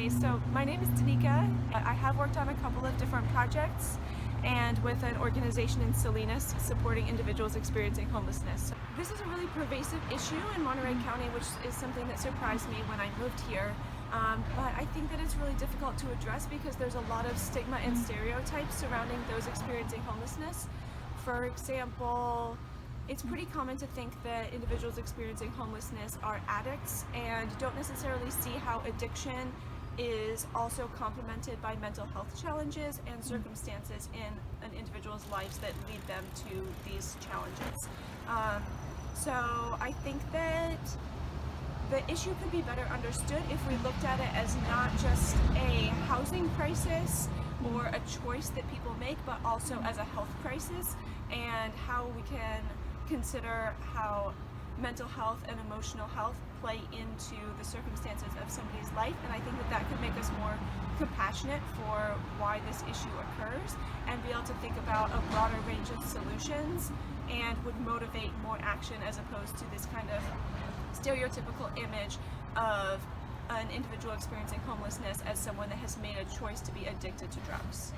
Hi, so my name is Danica. I have worked on a couple of different projects and with an organization in Salinas supporting individuals experiencing homelessness. This is a really pervasive issue in Monterey County, which is something that surprised me when I moved here. But I think that it's really difficult to address because there's a lot of stigma and stereotypes surrounding those experiencing homelessness. For example, it's pretty common to think that individuals experiencing homelessness are addicts and don't necessarily see how addiction is also complemented by mental health challenges and circumstances in an individual's lives that lead them to these challenges. So I think that the issue could be better understood if we looked at it as not just a housing crisis or a choice that people make, but also as a health crisis, and how we can consider how mental health and emotional health play into the circumstances of somebody's life. And I think that that could make us more compassionate for why this issue occurs and be able to think about a broader range of solutions, and would motivate more action as opposed to this kind of stereotypical image of an individual experiencing homelessness as someone that has made a choice to be addicted to drugs.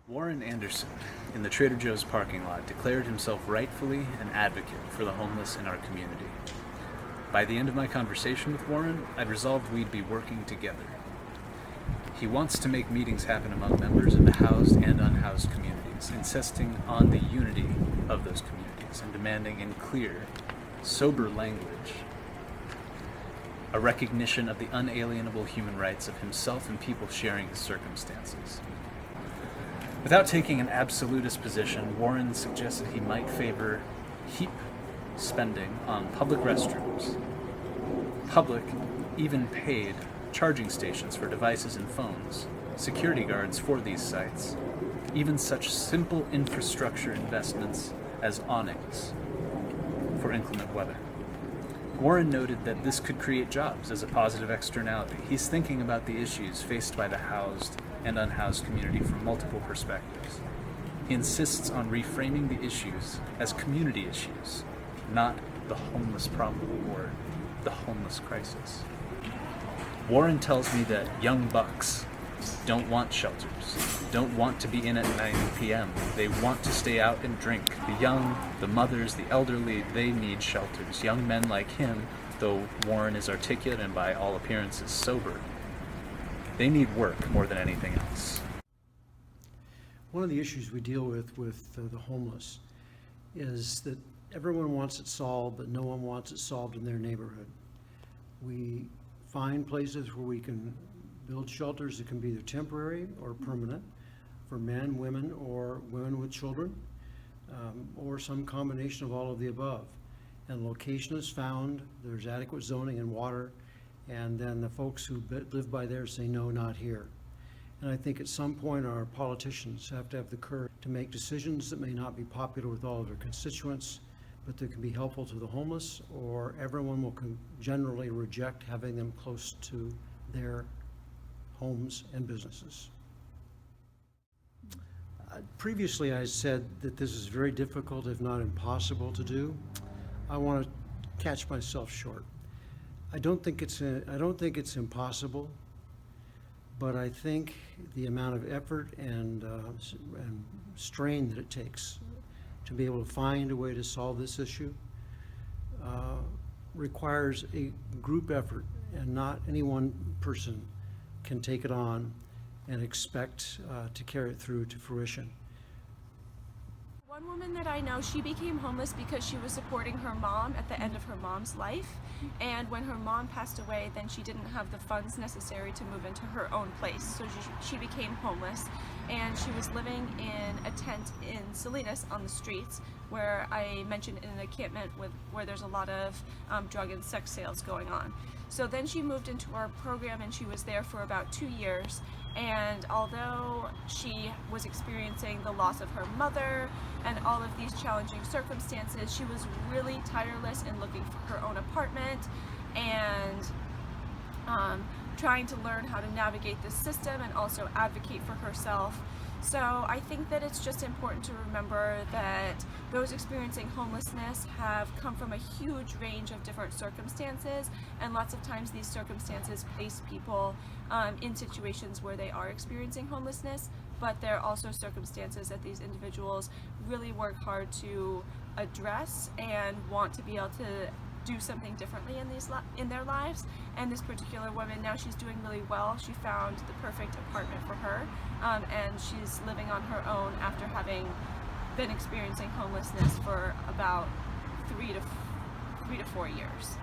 Warren Anderson, in the Trader Joe's parking lot, declared himself rightfully an advocate for the homeless in our community. By the end of my conversation with Warren, I'd resolved we'd be working together. He wants to make meetings happen among members of the housed and unhoused communities, insisting on the unity of those communities and demanding in clear, sober language a recognition of the unalienable human rights of himself and people sharing his circumstances. Without taking an absolutist position, Warren suggested he might favor heap spending on public restrooms, public, even paid, charging stations for devices and phones, security guards for these sites, even such simple infrastructure investments as awnings for inclement weather. Warren noted that this could create jobs as a positive externality. He's thinking about the issues faced by the housed and unhoused community from multiple perspectives. He insists on reframing the issues as community issues, not the homeless problem or the homeless crisis. Warren tells me that young bucks don't want shelters, don't want to be in at 9 p.m. They want to stay out and drink. The young, the mothers, the elderly, they need shelters. Young men like him, though Warren is articulate and by all appearances sober, they need work more than anything else. One of the issues we deal with the homeless is that everyone wants it solved, but no one wants it solved in their neighborhood. We find places where we can build shelters that can be either temporary or permanent for men, women, or women with children, or some combination of all of the above. And location is found, there's adequate zoning and water, and then the folks who live by there say, no, not here. And I think at some point our politicians have to have the courage to make decisions that may not be popular with all of their constituents, but that can be helpful to the homeless, or everyone will generally reject having them close to their homes and businesses. Previously I said that this is very difficult, if not impossible to do. I want to catch myself short. I don't think it's impossible, but I think the amount of effort and strain that it takes to be able to find a way to solve this issue requires a group effort, and not any one person can take it on and expect to carry it through to fruition. One woman that I know, she became homeless because she was supporting her mom at the end of her mom's life, and when her mom passed away, then she didn't have the funds necessary to move into her own place, so she became homeless, and she was living in a tent in Salinas on the streets, where I mentioned in an encampment where there's a lot of drug and sex sales going on. So then she moved into our program, and she was there for about 2 years, and although she was experiencing the loss of her mother and all of these challenging circumstances, she was really tireless in looking for her own apartment and trying to learn how to navigate this system and also advocate for herself. So I think that it's just important to remember that those experiencing homelessness have come from a huge range of different circumstances, and lots of times these circumstances place people in situations where they are experiencing homelessness, but there are also circumstances that these individuals really work hard to address and want to be able to do something differently in their lives. And this particular woman, now she's doing really well. She found the perfect apartment for her, and she's living on her own after having been experiencing homelessness for about 3 to 4 years.